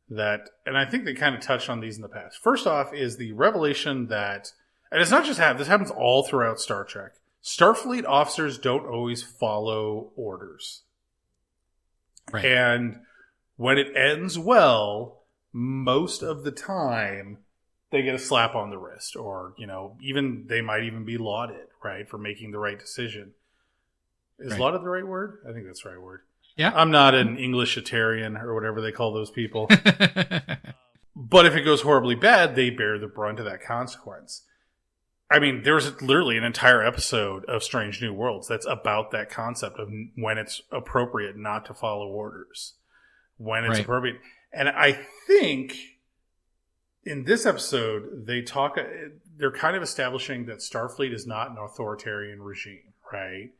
that, and I think they kind of touched on these in the past. First off is the revelation that, and it's not just this happens all throughout Star Trek. Starfleet officers don't always follow orders, right? And when it ends well, most of the time they get a slap on the wrist, or even they might even be lauded, right, for making the right decision. Is lauded the right word? I think that's the right word. Yeah. I'm not an Englishitarian or whatever they call those people. But if it goes horribly bad, they bear the brunt of that consequence. I mean, there's literally an entire episode of Strange New Worlds that's about that concept of when it's appropriate not to follow orders. When it's appropriate. And I think in this episode, they're kind of establishing that Starfleet is not an authoritarian regime, right?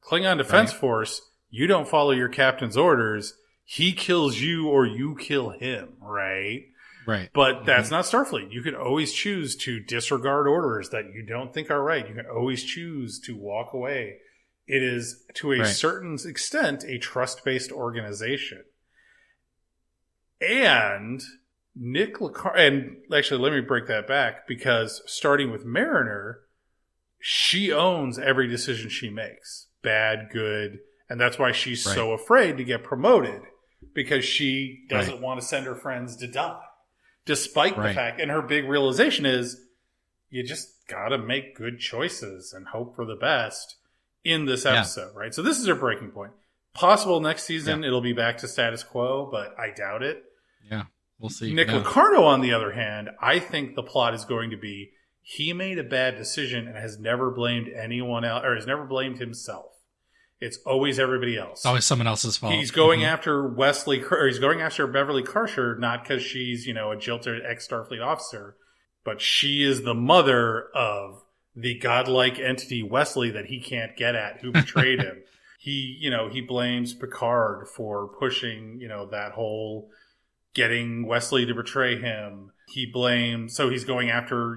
Klingon Defense Force, you don't follow your captain's orders, he kills you or you kill him, right? Right. But that's not Starfleet. You can always choose to disregard orders that you don't think are right. You can always choose to walk away. It is, to a certain extent, a trust-based organization. And Nick Lucarno, and actually, let me break that back, because starting with Mariner, she owns every decision she makes. Bad, good. And that's why she's so afraid to get promoted, because she doesn't want to send her friends to die. Despite the fact, and her big realization is, you just gotta make good choices and hope for the best in this episode, right? So this is her breaking point. Possible next season it'll be back to status quo, but I doubt it. Yeah, we'll see. Nick Lucarno, on the other hand, I think the plot is going to be, he made a bad decision and has never blamed anyone else, or has never blamed himself. It's always everybody else. It's always someone else's fault. He's going after he's going after Beverly Crusher, not because she's, a jilted ex-Starfleet officer, but she is the mother of the godlike entity Wesley that he can't get at, who betrayed him. He blames Picard for pushing, that whole getting Wesley to betray him. So he's going after,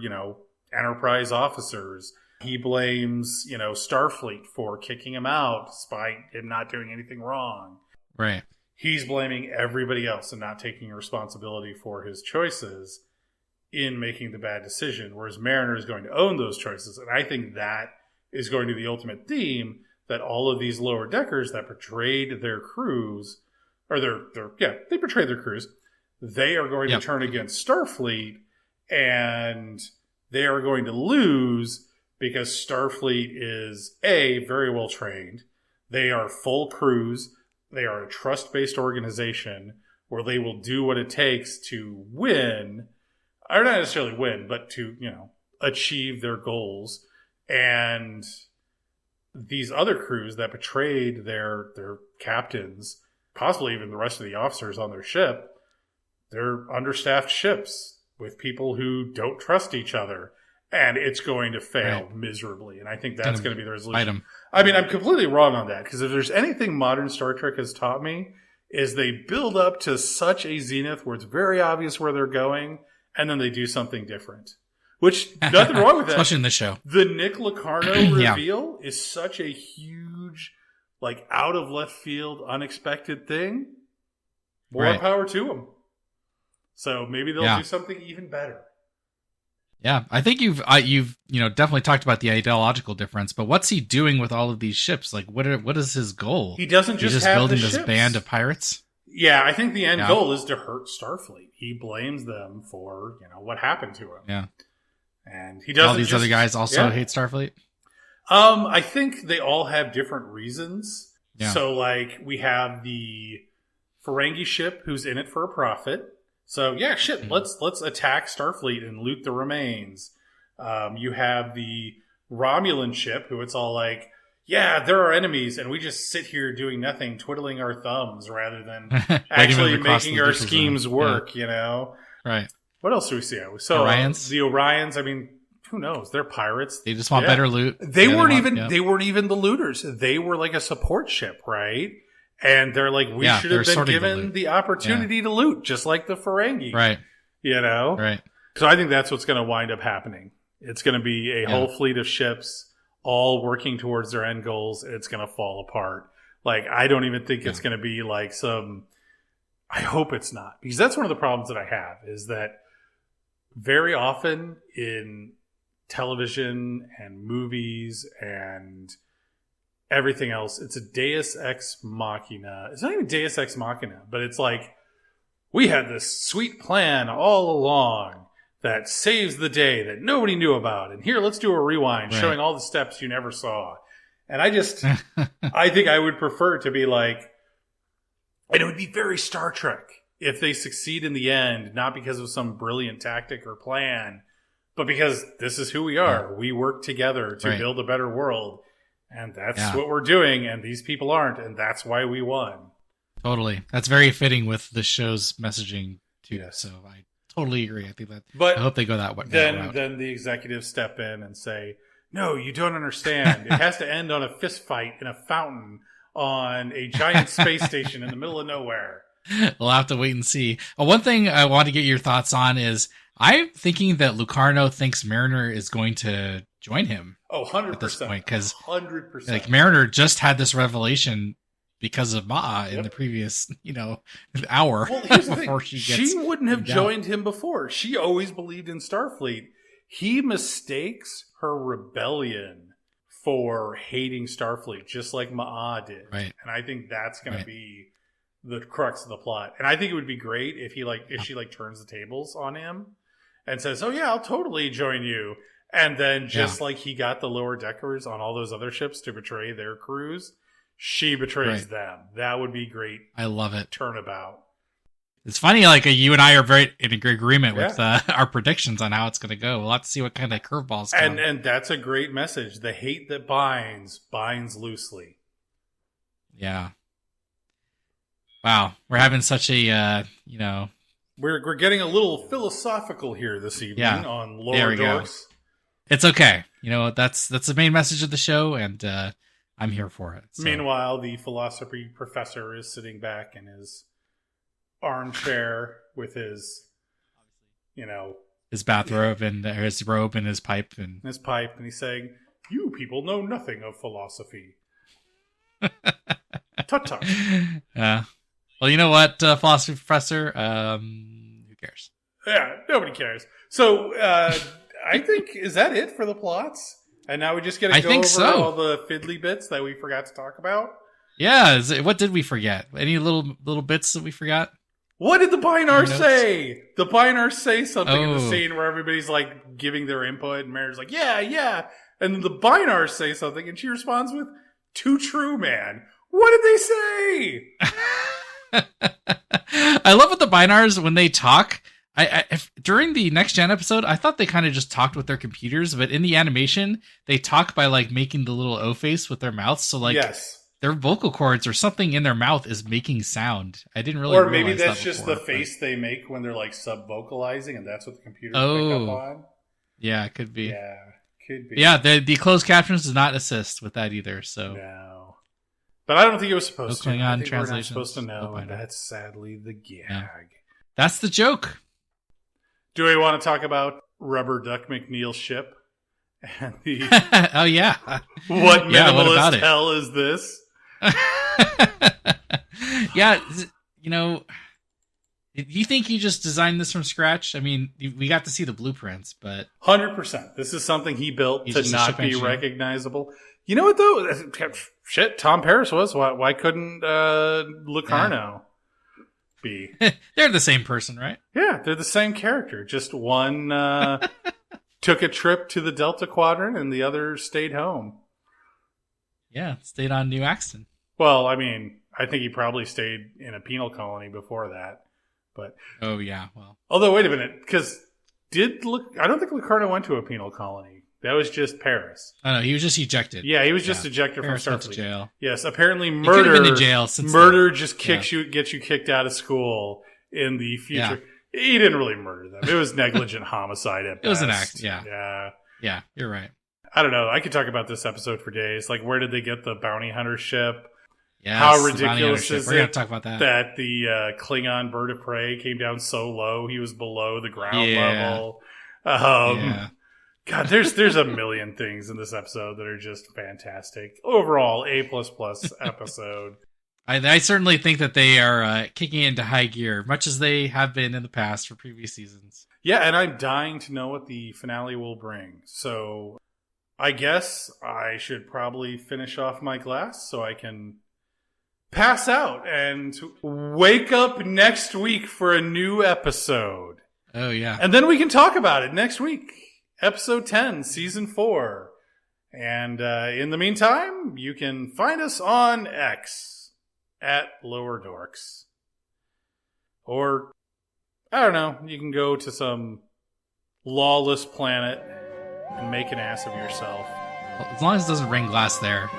Enterprise officers. He blames, Starfleet for kicking him out despite him not doing anything wrong. Right. He's blaming everybody else and not taking responsibility for his choices in making the bad decision, whereas Mariner is going to own those choices. And I think that is going to be the ultimate theme, that all of these lower deckers that betrayed their crews, or they betrayed their crews, they are going to turn against Starfleet, and they are going to lose because Starfleet is, A, very well trained. They are full crews. They are a trust-based organization where they will do what it takes to win, or not necessarily win, but to, achieve their goals. And these other crews that betrayed their captains, possibly even the rest of the officers on their ship, they're understaffed ships with people who don't trust each other. And it's going to fail miserably. And I think that's going to be the resolution. I mean, I'm completely wrong on that, because if there's anything modern Star Trek has taught me, is they build up to such a zenith where it's very obvious where they're going, and then they do something different. Which, nothing wrong with that. Especially in this show. The Nick Lucarno reveal is such a huge, out of left field, unexpected thing. More power to them. So maybe they'll do something even better. Yeah, I think you've definitely talked about the ideological difference, but what's he doing with all of these ships? What is his goal? He doesn't just have building the this ships. Band of pirates. Yeah, I think the end goal is to hurt Starfleet. He blames them for what happened to him. Yeah, and he doesn't. All these other guys also hate Starfleet. I think they all have different reasons. Yeah. So, we have the Ferengi ship who's in it for a profit. So let's attack Starfleet and loot the remains. You have the Romulan ship who it's all there are enemies and we just sit here doing nothing, twiddling our thumbs rather than actually making our schemes work, Right. What else do we see? So Orions? The Orions, I mean, who knows? They're pirates. They just want better loot. They weren't even the looters. They were a support ship, right? And they're we should have been given the opportunity to loot, just like the Ferengi. Right. Right. So I think that's what's going to wind up happening. It's going to be a whole fleet of ships all working towards their end goals. And it's going to fall apart. I don't even think it's going to be I hope it's not. Because that's one of the problems that I have, is that very often in television and movies and everything else, it's a deus ex machina. It's not even deus ex machina, but it's we had this sweet plan all along that saves the day that nobody knew about. And here, let's do a rewind showing all the steps you never saw. And I think I would prefer it to be and it would be very Star Trek if they succeed in the end, not because of some brilliant tactic or plan, but because this is who we are. We work together to build a better world. And that's what we're doing. And these people aren't. And that's why we won. Totally. That's very fitting with the show's messaging, too. Yes. So I totally agree. I think that. But I hope they go that way. Then the executives step in and say, no, you don't understand. It has to end on a fist fight in a fountain on a giant space station in the middle of nowhere. We'll have to wait and see. One thing I want to get your thoughts on is I'm thinking that Lucarno thinks Mariner is going to join him. Oh, 100%. At this point, because 100%. Like Mariner just had this revelation because of Ma'a in the previous, hour. Well, here's the thing. She wouldn't have joined him before. She always believed in Starfleet. He mistakes her rebellion for hating Starfleet, just like Ma'a did. Right. And I think that's going to be the crux of the plot. And I think it would be great if she turns the tables on him and says, oh yeah, I'll totally join you. And then just like he got the lower deckers on all those other ships to betray their crews, she betrays them. That would be great. I love it. Turnabout. It's funny, like you and I are very in agreement with our predictions on how it's going to go. We'll have to see what kind of curveballs come. And that's a great message. The hate that binds loosely. Yeah. Wow, we're having such a we're getting a little philosophical here this evening on Lower Dorks. It's okay. That's the main message of the show, and I'm here for it. So. Meanwhile, the philosophy professor is sitting back in his armchair with his, his bathrobe and his robe and his pipe and he's saying, "You people know nothing of philosophy." Tut-tut. Well, you know what, philosophy professor? Who cares? Yeah, nobody cares. So, I think, is that it for the plots? And now we just got to go over all the fiddly bits that we forgot to talk about? Yeah, what did we forget? Any little bits that we forgot? What did the Bynar say? The Bynar say something in the scene where everybody's like giving their input and Mary's like, yeah. And then the Bynar say something and she responds with, "Too true, man." What did they say? I love what the Bynars, when they talk, during the Next Gen episode, I thought they kind of just talked with their computers, but in the animation, they talk by like making the little O face with their mouths. So like their vocal cords or something in their mouth is making sound. I didn't really realize that. Or maybe that's just the face they make when they're like sub-vocalizing, and that's what the computers pick up on. Yeah, it could be. Yeah, could be. Yeah, the closed captions does not assist with that either. So no. But I don't think it was supposed to. I think we're not supposed to know, and that's sadly the gag. Yeah. That's the joke. Do we want to talk about Rubber Duck McNeil's ship? And the oh, yeah. What minimalist hell is this? Yeah, do you think he just designed this from scratch? I mean, we got to see the blueprints, but 100%. This is something he built to not be recognizable. You know what though? Shit, Tom Paris was. Why couldn't Lucarno be? They're the same person, right? Yeah, they're the same character. Just one took a trip to the Delta Quadrant, and the other stayed home. Yeah, stayed on New Axton. Well, I mean, I think he probably stayed in a penal colony before that. But oh yeah, well. Although wait a minute, because I don't think Lucarno went to a penal colony. That was just Paris. Oh no, he was just ejected. Yeah, he was just ejected Paris from Starfleet. Went to jail. Yes, apparently murder. He could have been to jail since murder just gets you kicked out of school in the future. Yeah. He didn't really murder them. It was negligent homicide at best. It was an act. Yeah. Yeah. Yeah, you're right. I don't know. I could talk about this episode for days. Like, where did they get the bounty hunter ship? Yes, how ridiculous is We're going to talk about that. That the Klingon bird of prey came down so low, he was below the ground level. God, there's a million things in this episode that are just fantastic. Overall, A++ episode. I certainly think that they are kicking into high gear, much as they have been in the past for previous seasons. Yeah, and I'm dying to know what the finale will bring. So I guess I should probably finish off my glass so I can pass out and wake up next week for a new episode. Oh, yeah. And then we can talk about it next week. Episode 10, Season 4. And in the meantime, you can find us on X at Lower Dorks. Or, I don't know, you can go to some lawless planet and make an ass of yourself. As long as it doesn't rain glass there.